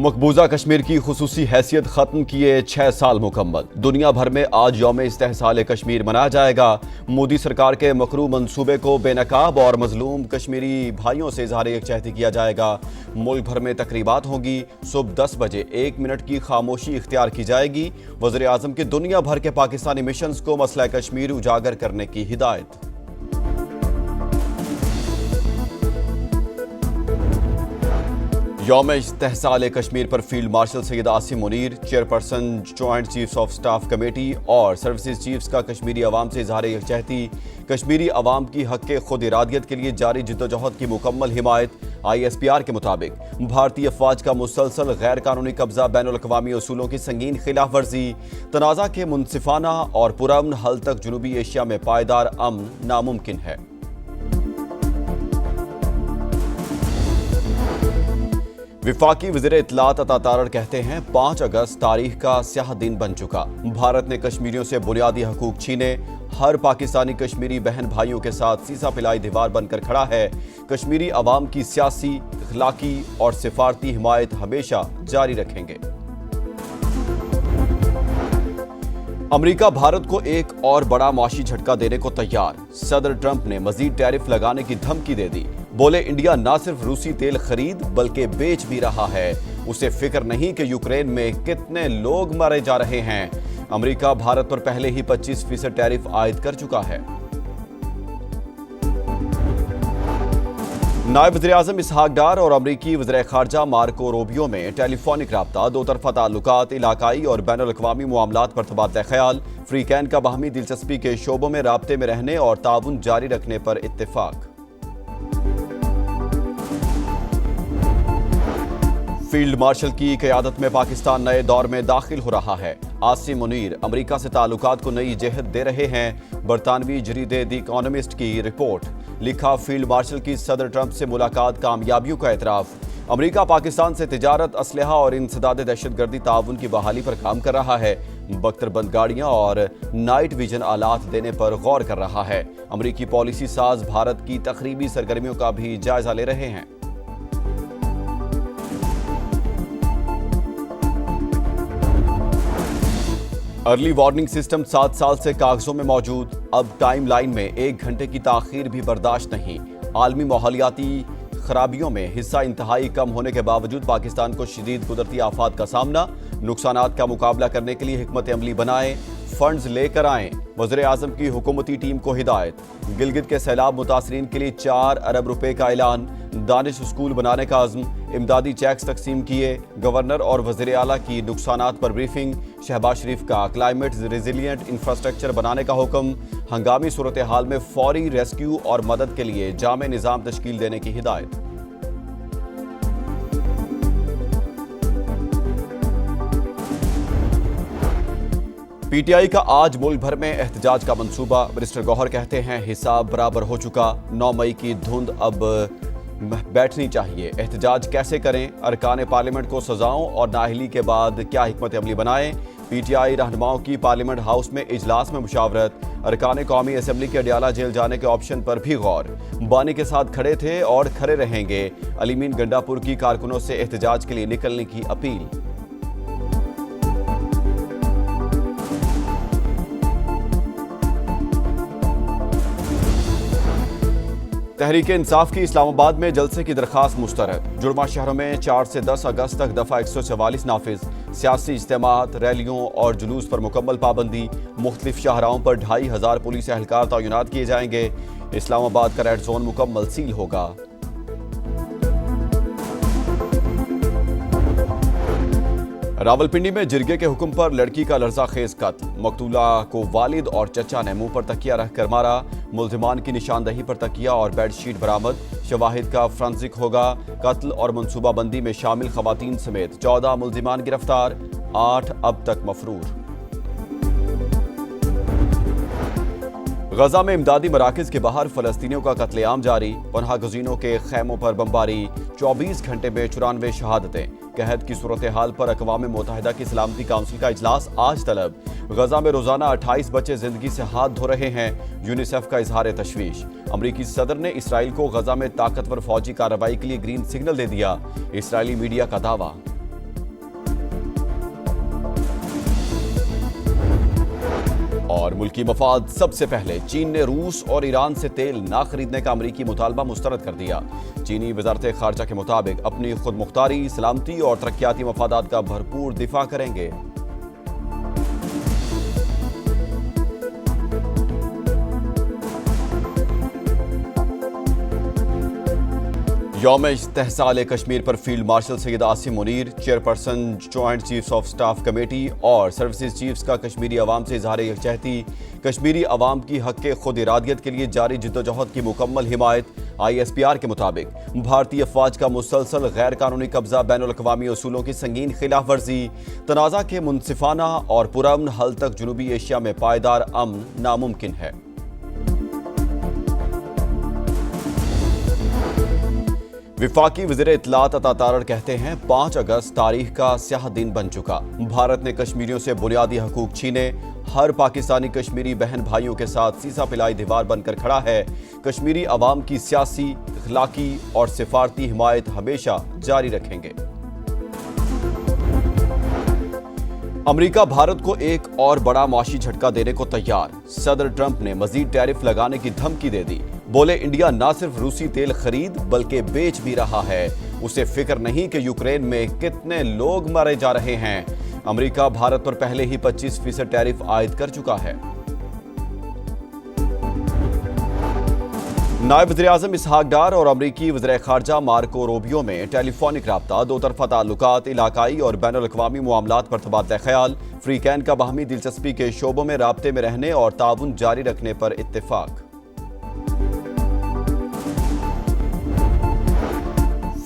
مقبوضہ کشمیر کی خصوصی حیثیت ختم کیے 6 سال مکمل۔ دنیا بھر میں آج یوم استحصال کشمیر منایا جائے گا۔ مودی سرکار کے مکروہ منصوبے کو بے نقاب اور مظلوم کشمیری بھائیوں سے اظہار یکجہتی کیا جائے گا۔ ملک بھر میں تقریبات ہوں گی۔ صبح 10 بجے 1 منٹ کی خاموشی اختیار کی جائے گی۔ وزیر اعظم کی دنیا بھر کے پاکستانی مشنز کو مسئلہ کشمیر اجاگر کرنے کی ہدایت۔ یوم استحصال کشمیر پر field marshal Syed Asim Munir, chairperson joint chiefs of staff committee اور سروسز چیفز کا کشمیری عوام سے اظہار یکجہتی۔ کشمیری عوام کی حق خود ارادیت کے لیے جاری جدوجہد کی مکمل حمایت۔ ISPR کے مطابق بھارتی افواج کا مسلسل غیر قانونی قبضہ بین الاقوامی اصولوں کی سنگین خلاف ورزی۔ تنازع کے منصفانہ اور پرامن حل تک جنوبی ایشیا میں پائیدار امن ناممکن ہے۔ وفاقی وزیر اطلاعات عطا تارڑ کہتے ہیں 5 اگست تاریخ کا سیاہ دن بن چکا۔ بھارت نے کشمیریوں سے بنیادی حقوق چھینے۔ ہر پاکستانی کشمیری بہن بھائیوں کے ساتھ سیسا پلائی دیوار بن کر کھڑا ہے۔ کشمیری عوام کی سیاسی، اخلاقی اور سفارتی حمایت ہمیشہ جاری رکھیں گے۔ امریکہ بھارت کو ایک اور بڑا معاشی جھٹکا دینے کو تیار۔ صدر ٹرمپ نے مزید ٹیرف لگانے کی دھمکی دے دی۔ بولے انڈیا نہ صرف روسی تیل خرید بلکہ بیچ بھی رہا ہے۔ اسے فکر نہیں کہ یوکرین میں کتنے لوگ مارے جا رہے ہیں۔ امریکہ بھارت پر پہلے ہی 25% ٹیرف عائد کر چکا ہے۔ نائب وزیر اعظم اسحاق ڈار اور امریکی وزیر خارجہ مارکو روبیو میں ٹیلی فونک رابطہ، دو طرفہ تعلقات، علاقائی اور بین الاقوامی معاملات پر تبادلہ خیال، فریقین کا باہمی دلچسپی کے شعبوں میں رابطے میں رہنے اور تعاون جاری رکھنے پر اتفاق۔ فیلڈ مارشل کی قیادت میں پاکستان نئے دور میں داخل ہو رہا ہے۔ عاصم منیر امریکہ سے تعلقات کو نئی جہت دے رہے ہیں۔ برطانوی جریدے دی اکانومسٹ کی رپورٹ۔ لکھا فیلڈ مارشل کی صدر ٹرمپ سے ملاقات کامیابیوں کا اعتراف۔ امریکہ پاکستان سے تجارت، اسلحہ اور انسداد دہشت گردی تعاون کی بحالی پر کام کر رہا ہے۔ بختر بند گاڑیاں اور نائٹ ویژن آلات دینے پر غور کر رہا ہے۔ امریکی پالیسی ساز بھارت کی تقریبی سرگرمیوں کا بھی جائزہ لے رہے ہیں۔ ارلی وارننگ سسٹم 7 سال سے کاغذوں میں موجود، اب ٹائم لائن میں 1 گھنٹے کی تاخیر بھی برداشت نہیں۔ عالمی ماحولیاتی خرابیوں میں حصہ انتہائی کم ہونے کے باوجود پاکستان کو شدید قدرتی آفات کا سامنا۔ نقصانات کا مقابلہ کرنے کے لیے حکمت عملی بنائیں، فنڈز لے کر آئیں۔ وزیر اعظم کی حکومتی ٹیم کو ہدایت۔ گلگت کے سیلاب متاثرین کے لیے 4 ارب روپے کا اعلان۔ دانش اسکول بنانے کا عزم۔ امدادی چیکس تقسیم کیے۔ گورنر اور وزیر اعلیٰ کی نقصانات پر بریفنگ۔ شہباز شریف کا کلائمیٹ ریزیلینٹ انفراسٹرکچر بنانے کا حکم۔ ہنگامی صورتحال میں فوری ریسکیو اور مدد کے لیے جامع نظام تشکیل دینے کی ہدایت۔ PTI کا آج ملک بھر میں احتجاج کا منصوبہ۔ منسٹر گوہر کہتے ہیں حساب برابر ہو چکا، 9 مئی کی دھند اب بیٹھنی چاہیے۔ احتجاج کیسے کریں؟ ارکان پارلیمنٹ کو سزاؤں اور نااہلی کے بعد کیا حکمت عملی بنائیں؟ PTI رہنماؤں کی پارلیمنٹ ہاؤس میں اجلاس میں مشاورت۔ ارکان قومی اسمبلی کے اڈیالہ جیل جانے کے آپشن پر بھی غور۔ بانی کے ساتھ کھڑے تھے اور کھڑے رہیں گے۔ علی مین گنڈا پور کی کارکنوں سے احتجاج کے لیے نکلنے کی اپیل۔ تحریک انصاف کی اسلام آباد میں جلسے کی درخواست مسترد۔ جڑواں شہروں میں 4 سے 10 اگست تک دفعہ 144 نافذ۔ سیاسی اجتماعات، ریلیوں اور جلوس پر مکمل پابندی۔ مختلف شاہراہوں پر 2500 پولیس اہلکار تعینات کیے جائیں گے۔ اسلام آباد کا ریڈ زون مکمل سیل ہوگا۔ راولپنڈی میں جرگے کے حکم پر لڑکی کا لرزہ خیز قتل۔ مقتولہ کو والد اور چچا نے منہ پر تکیہ رکھ کر مارا۔ ملزمان کی نشاندہی پر تکیہ اور بیڈ شیٹ برآمد۔ شواہد کا فرنزک ہوگا۔ قتل اور منصوبہ بندی میں شامل خواتین سمیت 14 ملزمان گرفتار، 8 اب تک مفرور۔ غزہ میں امدادی مراکز کے باہر فلسطینیوں کا قتل عام جاری۔ پناہ گزینوں کے خیموں پر بمباری۔ 24 گھنٹے میں 94 شہادتیں۔ قحط کی صورتحال پر اقوام متحدہ کی سلامتی کونسل کا اجلاس آج طلب۔ غزہ میں روزانہ 28 بچے زندگی سے ہاتھ دھو رہے ہیں۔ یونیسیف کا اظہار تشویش۔ امریکی صدر نے اسرائیل کو غزہ میں طاقتور فوجی کارروائی کے لیے گرین سگنل دے دیا۔ اسرائیلی میڈیا کا دعویٰ۔ اور ملکی مفاد سب سے پہلے، چین نے روس اور ایران سے تیل نہ خریدنے کا امریکی مطالبہ مسترد کر دیا۔ چینی وزارت خارجہ کے مطابق اپنی خود مختاری، سلامتی اور ترقیاتی مفادات کا بھرپور دفاع کریں گے۔ یوم استحصال کشمیر پر field marshal Syed Asim Munir, chairperson joint chiefs of staff committee اور سروسز چیفز کا کشمیری عوام سے اظہار یکجہتی۔ کشمیری عوام کی حق خود ارادیت کے لیے جاری جدوجہد کی مکمل حمایت۔ ISPR کے مطابق بھارتی افواج کا مسلسل غیر قانونی قبضہ بین الاقوامی اصولوں کی سنگین خلاف ورزی، تنازع کے منصفانہ اور پرامن حل تک جنوبی ایشیا میں پائیدار امن ناممکن ہے۔ وفاقی وزیر اطلاعات عطا تارڑ کہتے ہیں 5 اگست تاریخ کا سیاہ دن بن چکا۔ بھارت نے کشمیریوں سے بنیادی حقوق چھینے، ہر پاکستانی کشمیری بہن بھائیوں کے ساتھ سیسا پلائی دیوار بن کر کھڑا ہے۔ کشمیری عوام کی سیاسی، اخلاقی اور سفارتی حمایت ہمیشہ جاری رکھیں گے۔ امریکہ بھارت کو ایک اور بڑا معاشی جھٹکا دینے کو تیار۔ صدر ٹرمپ نے مزید ٹیرف لگانے کی دھمکی دے دی۔ بولے انڈیا نہ صرف روسی تیل خرید بلکہ بیچ بھی رہا ہے، اسے فکر نہیں کہ یوکرین میں کتنے لوگ مارے جا رہے ہیں۔ امریکہ بھارت پر پہلے ہی 25% ٹیرف عائد کر چکا ہے۔ نائب وزیر اعظم اسحاق ڈار اور امریکی وزیر خارجہ مارکو روبیو میں ٹیلی فونک رابطہ، دو طرفہ تعلقات، علاقائی اور بین الاقوامی معاملات پر تبادلہ خیال، فریقین کا باہمی دلچسپی کے شعبوں میں رابطے میں رہنے اور تعاون جاری رکھنے پر اتفاق۔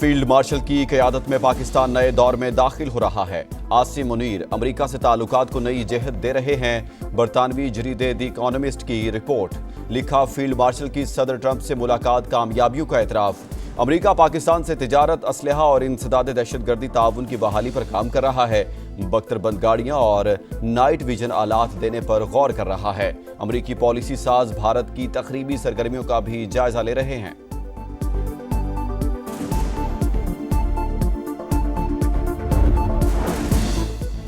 فیلڈ مارشل کی قیادت میں پاکستان نئے دور میں داخل ہو رہا ہے۔ عاصم منیر امریکہ سے تعلقات کو نئی جہت دے رہے ہیں۔ برطانوی جریدے دی اکانومسٹ کی رپورٹ۔ لکھا فیلڈ مارشل کی صدر ٹرمپ سے ملاقات کامیابیوں کا اعتراف۔ امریکہ پاکستان سے تجارت، اسلحہ اور انسداد دہشت گردی تعاون کی بحالی پر کام کر رہا ہے۔ بختر بند گاڑیاں اور نائٹ ویژن آلات دینے پر غور کر رہا ہے۔ امریکی پالیسی ساز بھارت کی تقریبی سرگرمیوں کا بھی جائزہ لے رہے ہیں۔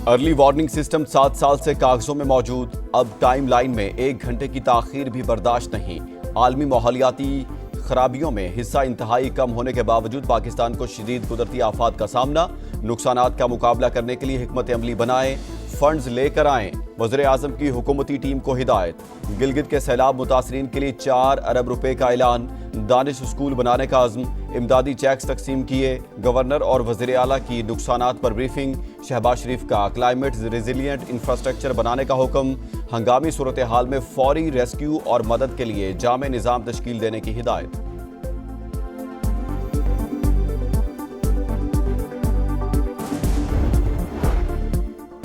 ارلی وارننگ سسٹم 7 سال سے کاغذوں میں موجود، اب ٹائم لائن میں 1 گھنٹے کی تاخیر بھی برداشت نہیں۔ عالمی ماحولیاتی خرابیوں میں حصہ انتہائی کم ہونے کے باوجود پاکستان کو شدید قدرتی آفات کا سامنا، نقصانات کا مقابلہ کرنے کے لیے حکمت عملی بنائیں، فنڈز لے کر آئیں۔ وزیر اعظم کی حکومتی ٹیم کو ہدایت۔ گلگت کے سیلاب متاثرین کے لیے 4 ارب روپے کا اعلان، دانش اسکول بنانے کا عزم، امدادی چیکس تقسیم کیے۔ گورنر اور وزیر اعلیٰ کی نقصانات پر بریفنگ۔ شہباز شریف کا کلائمیٹ ریزیلینٹ انفراسٹرکچر بنانے کا حکم۔ ہنگامی صورتحال میں فوری ریسکیو اور مدد کے لیے جامع نظام تشکیل دینے کی ہدایت۔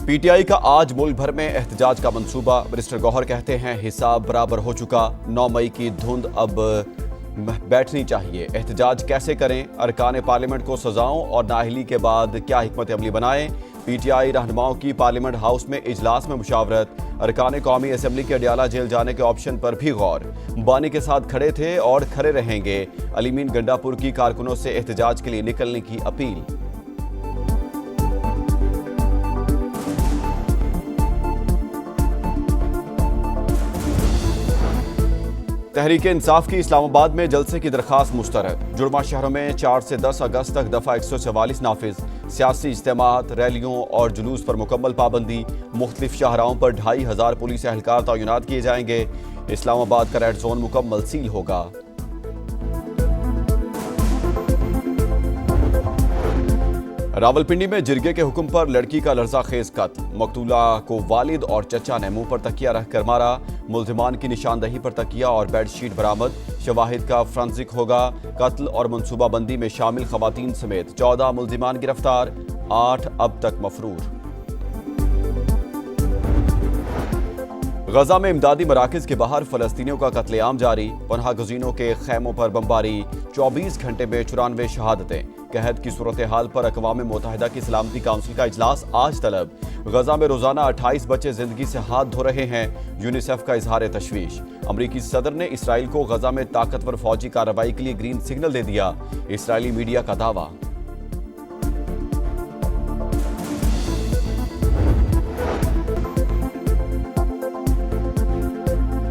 پی ٹی آئی کا آج ملک بھر میں احتجاج کا منصوبہ۔ منسٹر گوہر کہتے ہیں حساب برابر ہو چکا، 9 مئی کی دھند اب بیٹھنی چاہیے۔ احتجاج کیسے کریں؟ ارکان پارلیمنٹ کو سزاؤں اور نااہلی کے بعد کیا حکمت عملی بنائیں؟ پی ٹی آئی رہنماؤں کی پارلیمنٹ ہاؤس میں اجلاس میں مشاورت۔ ارکان قومی اسمبلی کے اڈیالہ جیل جانے کے آپشن پر بھی غور۔ بانی کے ساتھ کھڑے تھے اور کھڑے رہیں گے۔ علیمین گنڈا پور کی کارکنوں سے احتجاج کے لیے نکلنے کی اپیل۔ تحریک انصاف کی اسلام آباد میں جلسے کی درخواست مسترد۔ جڑواں شہروں میں 4 سے 10 اگست تک دفعہ 144 نافذ۔ سیاسی اجتماعات، ریلیوں اور جلوس پر مکمل پابندی۔ مختلف شاہراہوں پر 2500 پولیس اہلکار تعینات کیے جائیں گے۔ اسلام آباد کا ریڈ زون مکمل سیل ہوگا۔ راولپنڈی میں جرگے کے حکم پر لڑکی کا لرزہ خیز قتل۔ مقتولہ کو والد اور چچا نے منہ پر تکیہ رکھ کر مارا۔ ملزمان کی نشاندہی پر تکیہ اور بیڈ شیٹ برآمد۔ شواہد کا فرنزک ہوگا۔ قتل اور منصوبہ بندی میں شامل خواتین سمیت 14 ملزمان گرفتار، 8 اب تک مفرور۔ غزہ میں امدادی مراکز کے باہر فلسطینیوں کا قتل عام جاری۔ پناہ گزینوں کے خیموں پر بمباری۔ 24 گھنٹے میں 94 شہادتیں۔ قحط کی صورتحال پر اقوام متحدہ کی سلامتی کونسل کا اجلاس آج طلب۔ غزہ میں روزانہ 28 بچے زندگی سے ہاتھ دھو رہے ہیں۔ یونیسیف کا اظہار تشویش۔ امریکی صدر نے اسرائیل کو غزہ میں طاقتور فوجی کارروائی کے لیے گرین سگنل دے دیا۔ اسرائیلی میڈیا کا دعویٰ۔